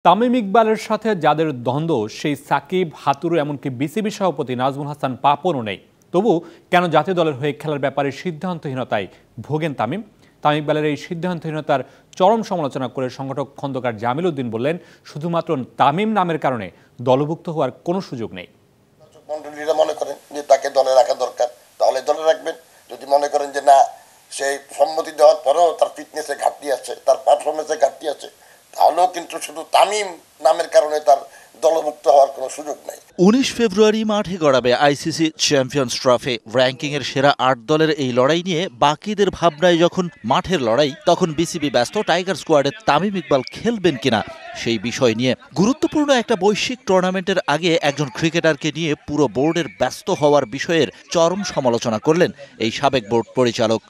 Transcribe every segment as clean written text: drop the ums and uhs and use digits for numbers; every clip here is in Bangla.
তামিম ইকবালের সাথে যাদের দ্বন্দ্ব সেই সাকিব, হাতুরু এমনকি বিসিবি সভাপতি নাজমুল হাসান পাপনও নেই। তবু কেন জাতীয় দলের হয়ে খেলার ব্যাপারে সিদ্ধান্তহীনতায় ভোগেন তামিম? তামিম ইকবালের এই সিদ্ধান্তহীনতার চরম সমালোচনা করে সংগঠক খন্দকার জামিল উদ্দিন বললেন, শুধুমাত্র তামিম নামের কারণে দলভুক্ত হওয়ার কোনো সুযোগ নেই। মন্ডলীরা মনে করেন যে তাকে দলে রাখা দরকার, তাহলে দলে রাখবেন। যদি মনে করেন যে না, সেই সম্মতি দেওয়ার পরেও তার ফিটনেসে ঘাটতি আছে, তার পারফরমেন্সে ঘাটতি আছে, তাহলেও কিন্তু শুধু তামিম নামের কারণে তার দলভুক্ত হওয়ার কোনো সুযোগ নেই। 19 ফেব্রুয়ারি মাঠে গড়াবে আইসিসি চ্যাম্পিয়ন্স ট্রফি। র্যাঙ্কিংয়ের সেরা 8 দলের এই লড়াই নিয়ে বাকিদের ভাবনায় যখন মাঠের লড়াই, তখন বিসিবি ব্যস্ত টাইগার স্কোয়াডে তামিম ইকবাল খেলবেন কিনা সেই বিষয় নিয়ে। গুরুত্বপূর্ণ একটা বৈশ্বিক টুর্নামেন্টের আগে একজন ক্রিকেটারকে নিয়ে পুরো বোর্ডের ব্যস্ত হওয়ার বিষয়ের চরম সমালোচনা করলেন এই সাবেক বোর্ড পরিচালক।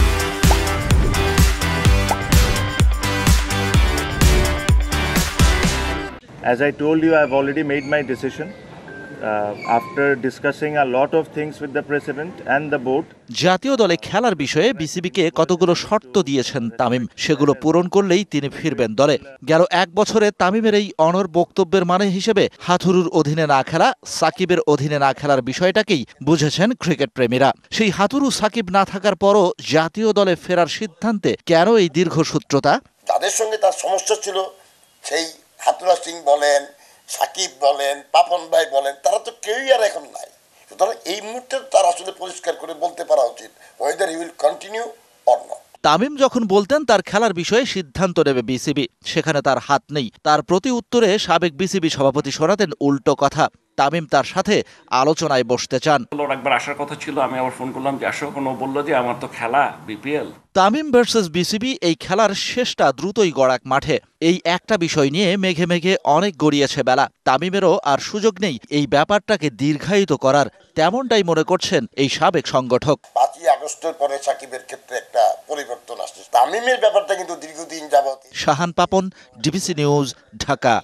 As I told you, I've already made my decision after discussing a lot of things with the president and the board. জাতীয় দলে খেলার বিষয়ে বিসিবিকে কতগুলো শর্ত দিয়েছেন তামিম, সেগুলো পূরণ করলেই তিনি ফিরবেন দলে। গেল 1 বছরে তামিমের এই অনড় বক্তব্যের মানে হিসেবে হাথুরুর অধীনে না খেলা, সাকিবের অধীনে না খেলার বিষয়টাকেই বুঝেছেন ক্রিকেট প্রেমীরা। সেই হাথুরু সাকিব না থাকার পরও জাতীয় দলে ফেরার সিদ্ধান্তে কেন এই দীর্ঘসূত্রতা? যাদের সঙ্গে তার সমস্যা ছিল, সেই হাতুরা সিং বলেন, সাকিব বলেন, পাপন ভাই বলেন, তারা তো কেউই আর এখন নাই। সুতরাং এই মুহূর্তে তার আসলে পরিষ্কার করে বলতে পারা উচিত, whether he will continue or not. Tamim যখন বলতেন তার খেলার বিষয়ে সিদ্ধান্ত নেবে বিসিবি, সেখানে তার হাত নেই। তার প্রতি উত্তরে সাবেক বিসিবি সভাপতি শোনাতেন উল্টো কথা। তামিম তার সাথে আলোচনায় বসতে চান। একবার আসার কথা ছিল, আমি আবার ফোন করলাম যে আসো, কোনো বললো যে আমার তো খেলা বিপিএল। তামিম ভার্সেস বিসিবি এই খেলার শেষটা দ্রুতই গড়াক মাঠে। এই একটা বিষয় নিয়ে মেঘে মেঘে অনেক গড়িয়েছে বেলা। তামিমেরও আর সুযোগ নেই এই ব্যাপারটাকে দীর্ঘায়িত করার, তেমনটাই মনে করছেন এই সাবেক সংগঠক। 5ই আগস্টের পরে সাকিবের ক্ষেত্রে একটা পরিবর্তন আসছে। তামিমের ব্যাপারটা কিন্তু দীর্ঘদিন যাবত। Shahan Papon, DBC news, Dhaka.